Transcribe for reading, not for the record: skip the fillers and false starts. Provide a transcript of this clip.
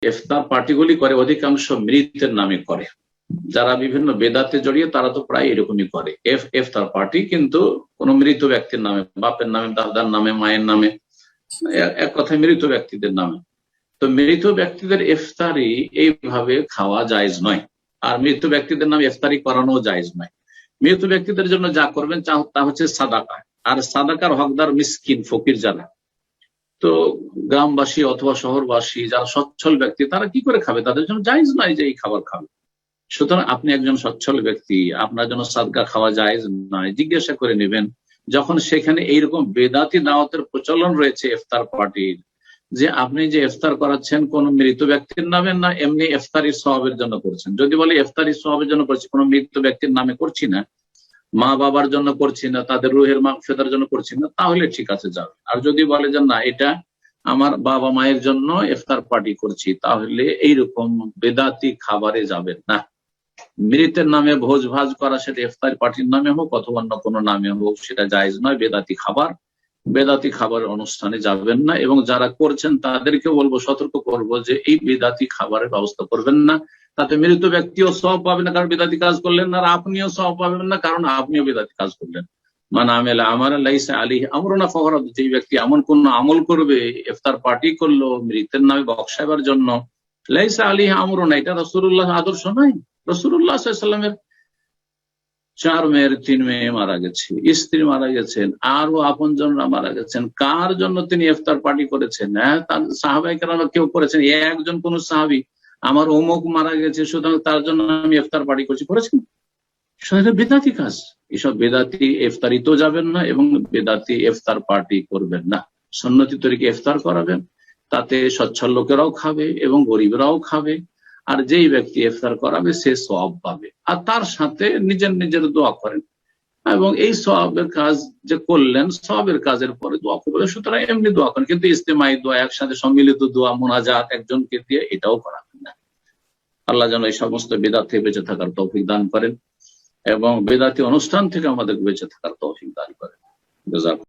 ইফতার পার্টিগুলি করে অধিকাংশ মৃতের নামে করে। যারা বিভিন্ন বেদাতে জড়িয়ে তারা তো প্রায় এরকমই করে, ইফতার পার্টি কিন্তু কোন মৃত ব্যক্তির নামে, বাপের নামে, দাদার নামে, মায়ের নামে, এক কথায় মৃত ব্যক্তিদের নামে। তো মৃত ব্যক্তিদের ইফতারি এইভাবে খাওয়া জায়েজ নয়, আর মৃত ব্যক্তিদের নামে ইফতারি করানো জায়েজ নয়। মৃত ব্যক্তিদের জন্য যা করবেন তা হচ্ছে সাদাকা, আর সাদাকার হকদার মিসকিন, ফকির যারা। তো গ্রামবাসী অথবা শহরবাসী যারা সচ্ছল ব্যক্তি তারা কি করে খাবে? তাদের জন্য জায়েজ নয় যে এই খাবার খাবে। সুতরাং আপনি একজন সচ্ছল ব্যক্তি, আপনার জন্য সাদকা খাওয়া জায়েজ নয়, জিজ্ঞাসা করে নেবেন। যখন সেখানে এইরকম বেদাতি দাওয়াতের প্রচলন রয়েছে ইফতার পার্টির, যে আপনি যে ইফতার করাচ্ছেন কোন মৃত ব্যক্তির নামে না এমনি ইফতারি সওয়াবের জন্য করছেন, যদি বলে ইফতারি সওয়াবের জন্য করছি, কোন মৃত ব্যক্তির নামে করছি না, মা বাবার জন্য করছি না, তাদের রুহের মাগফিরাতের জন্য করছি না, তাহলে ঠিক আছে যাবে। আর যদি বলে যে না এটা আমার বাবা মায়ের জন্য ইফতার পার্টি করছি, তাহলে এইরকম বেদাতি খাবারে যাবেন না। মৃতের নামে ভোজ ভাজ করা, সেটা ইফতার পার্টির নামে হোক অথবা অন্য কোনো নামে হোক, সেটা জায়েজ নয়। বেদাতি খাবার অনুষ্ঠানে যাবেন না। এবং যারা করছেন তাদেরকে বলবো, সতর্ক করবো যে এই বেদাতি খাবারের ব্যবস্থা করবেন না। তাতে মৃত ব্যক্তিও সওয়াব পাবেন না কারণ বেদাতি কাজ করলেন, আর আপনিও সওয়াব পাবেন না কারণ আপনিও বেদাতি কাজ করলেন। মান আমিলা আমালান লাইসা আলাইহি আমরুনা ফাহুয়া, যে ব্যক্তি এমন কোন আমল করবে, ইফতার পার্টি করলো মৃতের নামে বক্সাইবার জন্য, লাইসা আলাইহি আমরুনা, এটা রাসূলুল্লাহ আদর্শ নয়। রাসূলুল্লাহ সাল্লাল্লাহু আলাইহি ওয়াসাল্লামের 4 মেয়ের 3 মেয়ে মারা গেছে, স্ত্রী মারা গেছেন, আরো আপনজনরা মারা গেছেন। কার জন্য তিনি ইফতার পার্টি করেছেন? হ্যাঁ, তার সাহাবায়ে কেরাম কেউ করেছেন? একজন কোন সাহাবী আমার অমুক মারা গেছে সুতরাং তার জন্য আমি ইফতার পার্টি করছি, করেছেন? সেটা বেদাতি কাজ। এসব বেদাতি ইফতারি তো যাবেন না এবং বেদাতি ইফতার পার্টি করবেন না। সুন্নতি তরিকে ইফতার করাবেন, তাতে সচ্ছল লোকেরাও খাবে এবং গরিবরাও খাবে। আর যেই ব্যক্তি ইফতার করাবে সে সওয়াব পাবে, আর তার সাথে নিজের দোয়া করেন। এবং এই সওয়াবের কাজ যে করলেন, সওয়াবের কাজের পরে দোয়া করবেন, সুতরাং এমনি দোয়া করেন, কিন্তু ইজতেমাই দোয়া, একসাথে সম্মিলিত দোয়া, মুনাজাত একজনকে দিয়ে এটাও করাবেন না। আল্লাহ যেন এই সমস্ত বিদআত থেকে বেঁচে থাকার তৌফিক দান করেন এবং বেদাতি অনুষ্ঠান থেকে আমাদের বেঁচে থাকার তৌফিক দান করেন।